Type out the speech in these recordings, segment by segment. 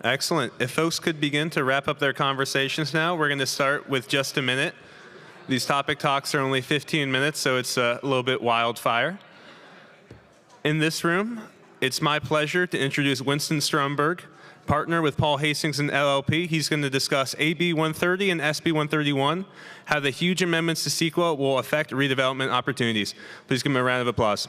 Excellent. If folks could begin to wrap up their conversations now, we're going to start with just a minute. These topic talks are only 15 minutes, so it's a little bit wildfire. In this room, it's my pleasure to introduce Winston Stromberg, partner with Paul Hastings and LLP. He's going to discuss AB 130 and SB 131, how the huge amendments to CEQA will affect redevelopment opportunities. Please give him a round of applause.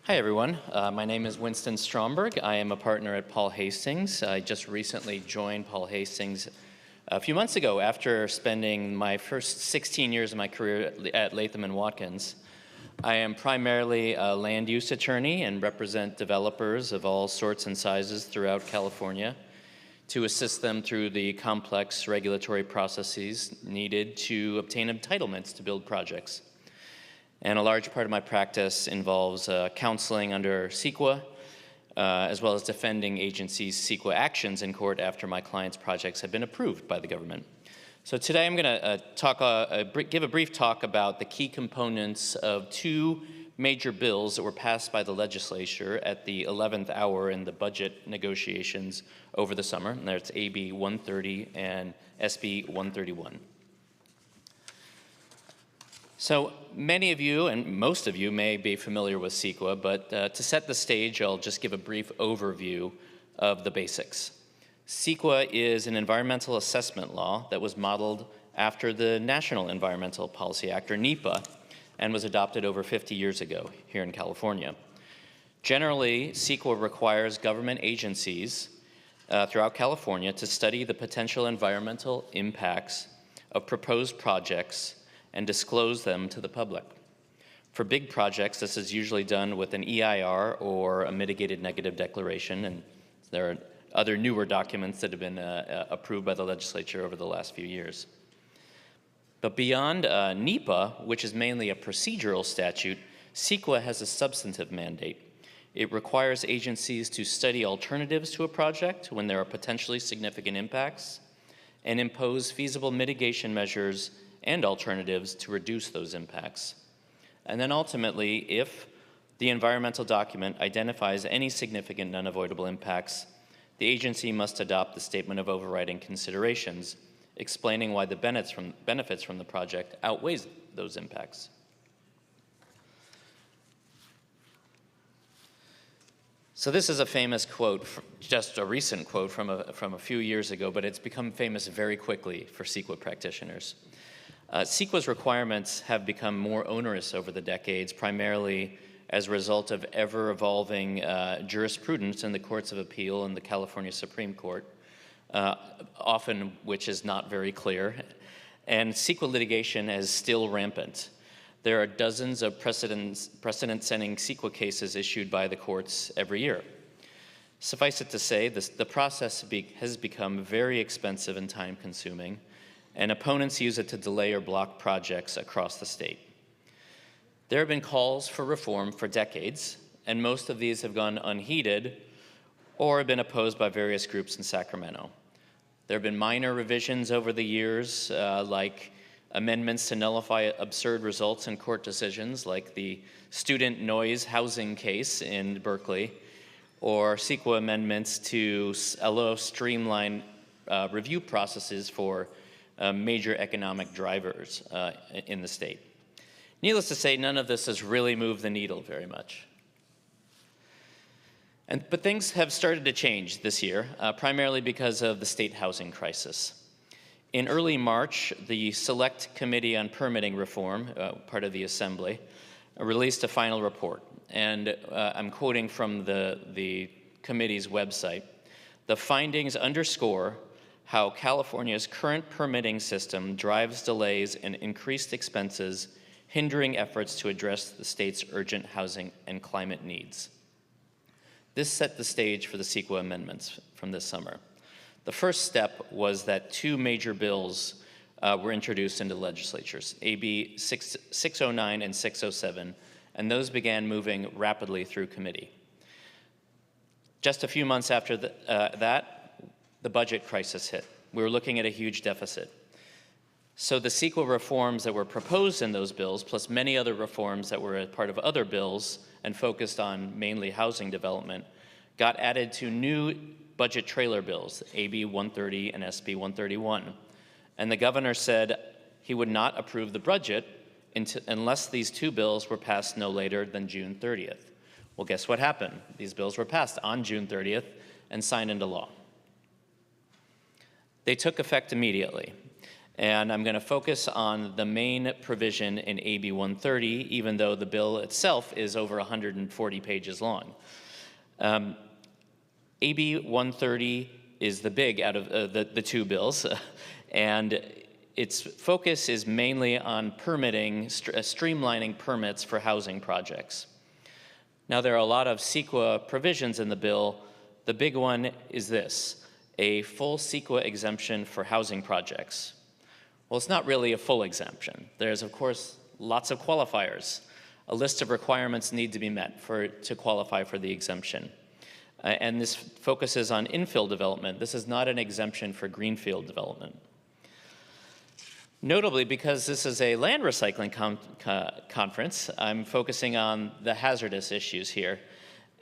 Hi, everyone. My name is Winston Stromberg. I am a partner at Paul Hastings. I just recently joined Paul Hastings a few months ago after spending my first 16 years of my career at Latham & Watkins. I am primarily a land use attorney and represent developers of all sorts and sizes throughout California to assist them through the complex regulatory processes needed to obtain entitlements to build projects. And a large part of my practice involves counseling under CEQA, as well as defending agencies' CEQA actions in court after my clients' projects have been approved by the government. So today I'm going to give a brief talk about the key components of two major bills that were passed by the legislature at the 11th hour in the budget negotiations over the summer. And that's AB 130 and SB 131. So many of you, and most of you, may be familiar with CEQA, but to set the stage, I'll just give a brief overview of the basics. CEQA is an environmental assessment law that was modeled after the National Environmental Policy Act, or NEPA, and was adopted over 50 years ago here in California. Generally, CEQA requires government agencies throughout California to study the potential environmental impacts of proposed projects and disclose them to the public. For big projects, this is usually done with an EIR or a mitigated negative declaration, and there are other newer documents that have been approved by the legislature over the last few years. But beyond NEPA, which is mainly a procedural statute, CEQA has a substantive mandate. It requires agencies to study alternatives to a project when there are potentially significant impacts and impose feasible mitigation measures and alternatives to reduce those impacts. And then ultimately, if the environmental document identifies any significant and unavoidable impacts, the agency must adopt the statement of overriding considerations, explaining why the benefits from the project outweighs those impacts. So this is a famous quote, just a recent quote from a few years ago, but it's become famous very quickly for CEQA practitioners. CEQA's requirements have become more onerous over the decades, primarily as a result of ever-evolving jurisprudence in the courts of appeal and the California Supreme Court, often which is not very clear. And CEQA litigation is still rampant. There are dozens of precedent-setting CEQA cases issued by the courts every year. Suffice it to say, the process has become very expensive and time-consuming, and opponents use it to delay or block projects across the state. There have been calls for reform for decades, and most of these have gone unheeded or have been opposed by various groups in Sacramento. There have been minor revisions over the years, like amendments to nullify absurd results in court decisions, like the student noise housing case in Berkeley, or CEQA amendments to allow streamlined review processes for major economic drivers in the state. Needless to say, none of this has really moved the needle very much. But things have started to change this year, primarily because of the state housing crisis. In early March, the Select Committee on Permitting Reform, part of the Assembly, released a final report. And I'm quoting from the committee's website. The findings underscore how California's current permitting system drives delays and increased expenses, hindering efforts to address the state's urgent housing and climate needs. This set the stage for the CEQA amendments from this summer. The first step was that two major bills were introduced into legislatures, AB 609 and 607, and those began moving rapidly through committee. Just a few months after that, the budget crisis hit. We were looking at a huge deficit. So the CEQA reforms that were proposed in those bills, plus many other reforms that were a part of other bills and focused on mainly housing development, got added to new budget trailer bills, AB 130 and SB 131. And the governor said he would not approve the budget unless these two bills were passed no later than June 30th. Well, guess what happened? These bills were passed on June 30th and signed into law. They took effect immediately. And I'm going to focus on the main provision in AB 130, even though the bill itself is over 140 pages long. AB 130 is the big out of the two bills, and its focus is mainly on permitting, streamlining permits for housing projects. Now, there are a lot of CEQA provisions in the bill. The big one is this: a full CEQA exemption for housing projects. Well, it's not really a full exemption. There's, of course, lots of qualifiers. A list of requirements need to be met to qualify for the exemption. And this focuses on infill development. This is not an exemption for greenfield development. Notably, because this is a land recycling conference, I'm focusing on the hazardous issues here.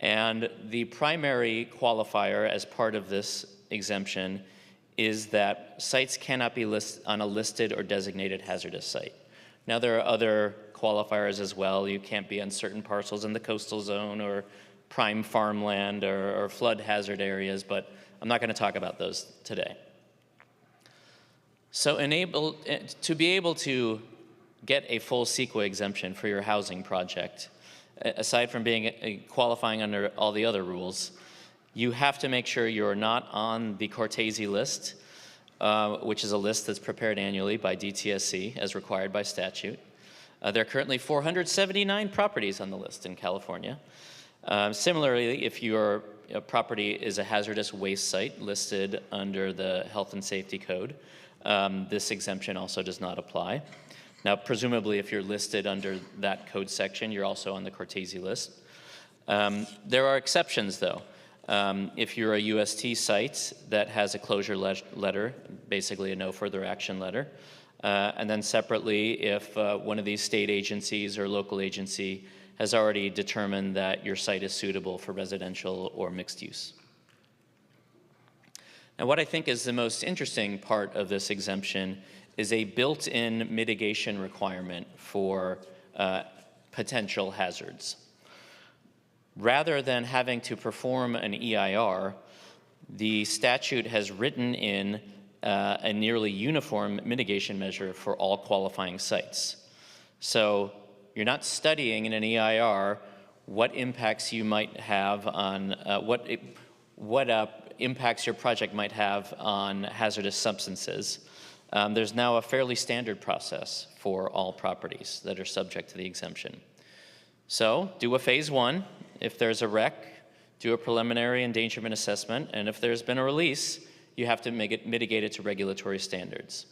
And the primary qualifier as part of this exemption is that sites cannot be listed on a listed or designated hazardous site. Now, there are other qualifiers as well. You can't be on certain parcels in the coastal zone or prime farmland or flood hazard areas, but I'm not going to talk about those today. So to be able to get a full CEQA exemption for your housing project, aside from being qualifying under all the other rules, you have to make sure you're not on the Cortese list, which is a list that's prepared annually by DTSC as required by statute. There are currently 479 properties on the list in California. Similarly, if your property is a hazardous waste site listed under the Health and Safety Code, this exemption also does not apply. Now, presumably, if you're listed under that code section, you're also on the Cortese list. There are exceptions, though. If you're a UST site that has a closure letter, basically a no further action letter, and then separately, if one of these state agencies or local agency has already determined that your site is suitable for residential or mixed use. Now, what I think is the most interesting part of this exemption is a built-in mitigation requirement for potential hazards. Rather than having to perform an EIR, the statute has written in a nearly uniform mitigation measure for all qualifying sites. So you're not studying in an EIR what impacts you might have on, impacts your project might have on hazardous substances. There's now a fairly standard process for all properties that are subject to the exemption. So do a phase one. If there's a wreck, do a preliminary endangerment assessment, and if there's been a release, you have to mitigate it to regulatory standards.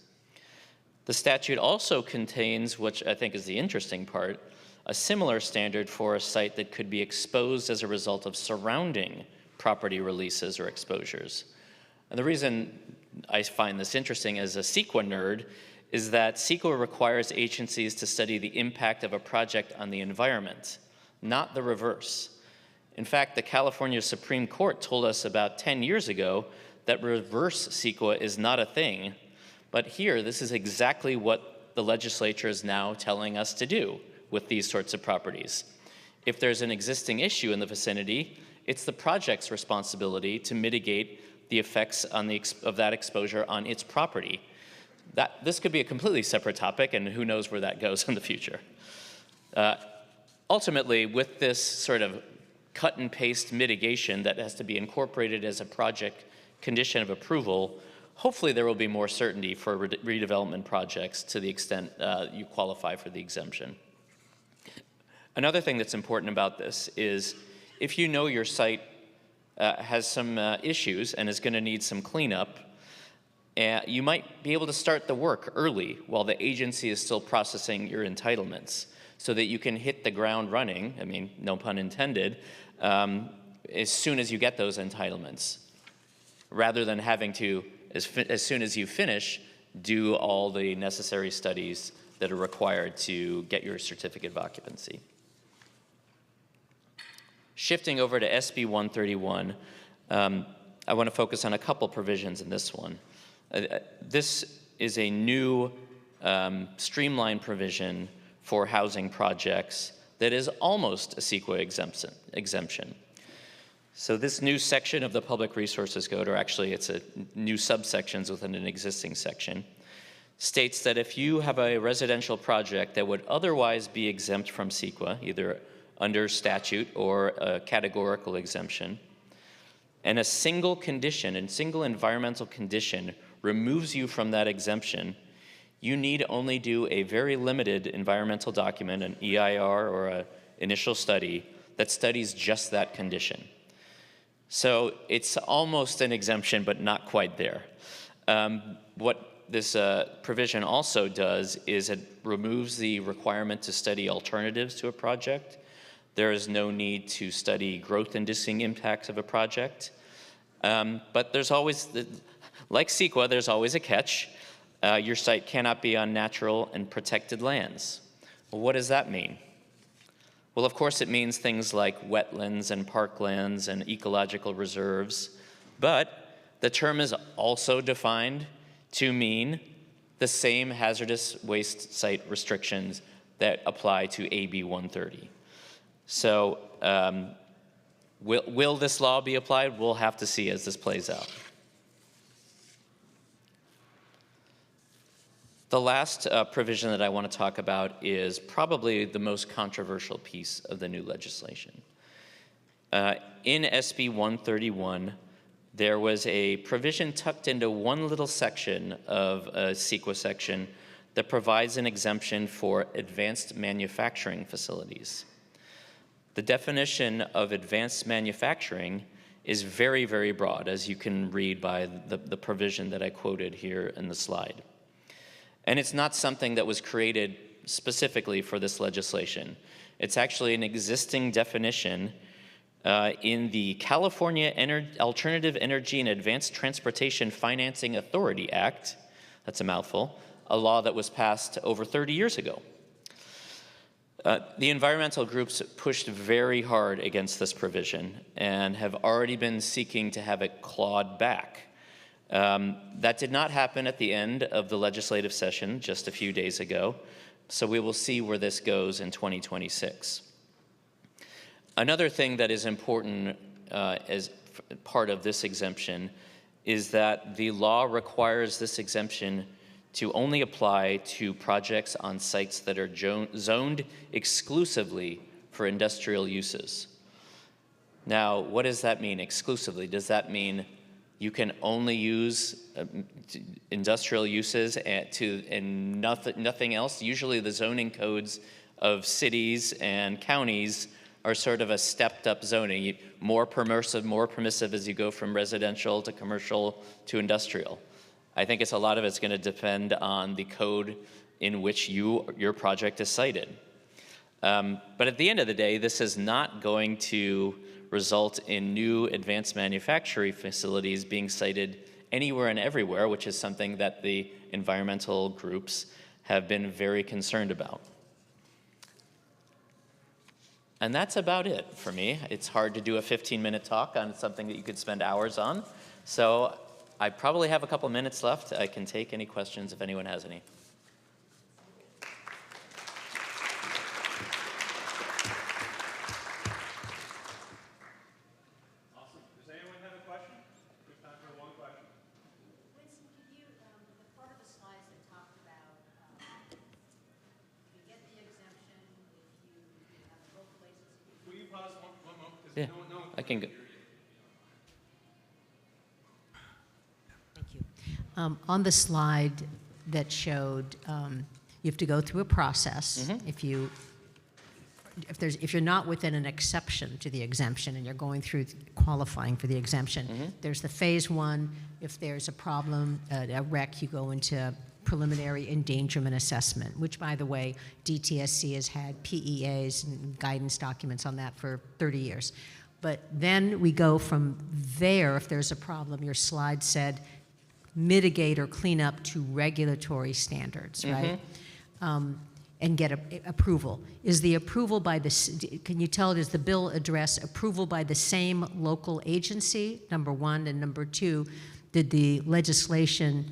The statute also contains, which I think is the interesting part, a similar standard for a site that could be exposed as a result of surrounding property releases or exposures. And the reason I find this interesting as a CEQA nerd is that CEQA requires agencies to study the impact of a project on the environment, not the reverse. In fact, the California Supreme Court told us about 10 years ago that reverse CEQA is not a thing. But here, this is exactly what the legislature is now telling us to do with these sorts of properties. If there's an existing issue in the vicinity, it's the project's responsibility to mitigate the effects of that exposure on its property. This could be a completely separate topic, and who knows where that goes in the future. Ultimately, with this sort of cut and paste mitigation that has to be incorporated as a project condition of approval, hopefully there will be more certainty for redevelopment projects to the extent you qualify for the exemption. Another thing that's important about this is if you know your site has some issues and is going to need some cleanup, you might be able to start the work early while the agency is still processing your entitlements so that you can hit the ground running, I mean, no pun intended, as soon as you get those entitlements, rather than having to, as soon as you finish, do all the necessary studies that are required to get your certificate of occupancy. Shifting over to SB 131, I want to focus on a couple provisions in this one. This is a new streamlined provision for housing projects that is almost a CEQA exemption. So this new section of the Public Resources Code, or actually it's a new subsections within an existing section, states that if you have a residential project that would otherwise be exempt from CEQA, either under statute or a categorical exemption, and a single condition and single environmental condition removes you from that exemption, you need only do a very limited environmental document, an EIR or an initial study, that studies just that condition. So it's almost an exemption, but not quite there. What this provision also does is it removes the requirement to study alternatives to a project. There is no need to study growth-inducing impacts of a project. But there's always, like CEQA, there's always a catch. Your site cannot be on natural and protected lands. Well, what does that mean? Well, of course, it means things like wetlands and parklands and ecological reserves, but the term is also defined to mean the same hazardous waste site restrictions that apply to AB 130. So will this law be applied? We'll have to see as this plays out. The last provision that I want to talk about is probably the most controversial piece of the new legislation. In SB 131, there was a provision tucked into one little section of a CEQA section that provides an exemption for advanced manufacturing facilities. The definition of advanced manufacturing is very, very broad, as you can read by the provision that I quoted here in the slide. And it's not something that was created specifically for this legislation. It's actually an existing definition in the California Alternative Energy and Advanced Transportation Financing Authority Act. That's a mouthful, a law that was passed over 30 years ago. The environmental groups pushed very hard against this provision and have already been seeking to have it clawed back. That did not happen at the end of the legislative session just a few days ago, so we will see where this goes in 2026. Another thing that is important as part of this exemption is that the law requires this exemption to only apply to projects on sites that are zoned exclusively for industrial uses. Now, what does that mean, exclusively? Does that mean you can only use industrial uses and nothing else? Usually the zoning codes of cities and counties are sort of a stepped-up zoning, more permissive as you go from residential to commercial to industrial. I think a lot of it's going to depend on the code in which your project is cited. But at the end of the day, this is not going to result in new advanced manufacturing facilities being cited anywhere and everywhere, which is something that the environmental groups have been very concerned about. And that's about it for me. It's hard to do a 15-minute talk on something that you could spend hours on. So I probably have a couple minutes left. I can take any questions if anyone has any. Awesome. Does anyone have a question? We have time for one question. Winston, could you, the part of the slides that talked about you get the exemption if you have both places. Will you pause one moment? Yeah, no one I can go. Thank you. On the slide that showed you have to go through a process. Mm-hmm. If you're not within an exception to the exemption and you're going through qualifying for the exemption, Mm-hmm. there's the phase one. If there's a problem, a wreck, you go into preliminary endangerment assessment, which, by the way, DTSC has had PEAs and guidance documents on that for 30 years. But then we go from there, if there's a problem, your slide said, mitigate or clean up to regulatory standards, right? And get approval. Is the approval by the, can you tell, does the bill address approval by the same local agency, number one, and number two, did the legislation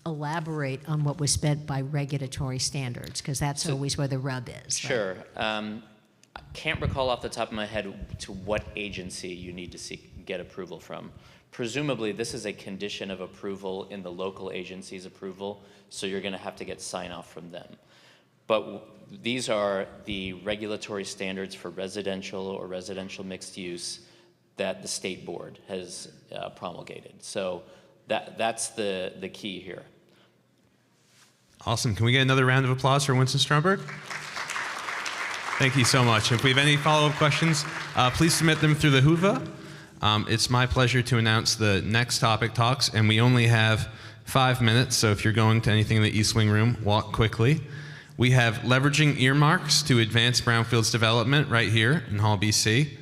elaborate on what was meant by regulatory standards? Because that's always where the rub is. Sure. I can't recall off the top of my head to what agency you need to get approval from. Presumably, this is a condition of approval in the local agency's approval, so you're going to have to get sign-off from them. But these are the regulatory standards for residential or residential mixed use that the state board has promulgated. So that's the key here. Awesome. Can we get another round of applause for Winston Stromberg? Thank you so much. If we have any follow-up questions, please submit them through the Whova. It's my pleasure to announce the next topic talks, and we only have 5 minutes, so if you're going to anything in the East Wing room, walk quickly. We have leveraging earmarks to advance brownfields development right here in Hall BC,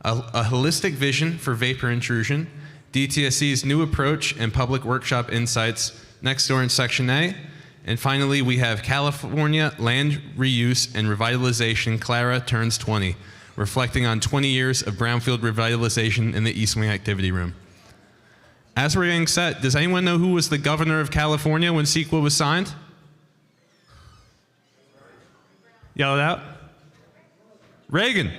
a holistic vision for vapor intrusion, DTSC's new approach and public workshop insights next door in Section A, and finally we have California Land Reuse and Revitalization CLARA turns 20, reflecting on 20 years of brownfield revitalization in the East Wing Activity Room. As we're getting set, does anyone know who was the governor of California when CEQA was signed? Yell it out. Reagan.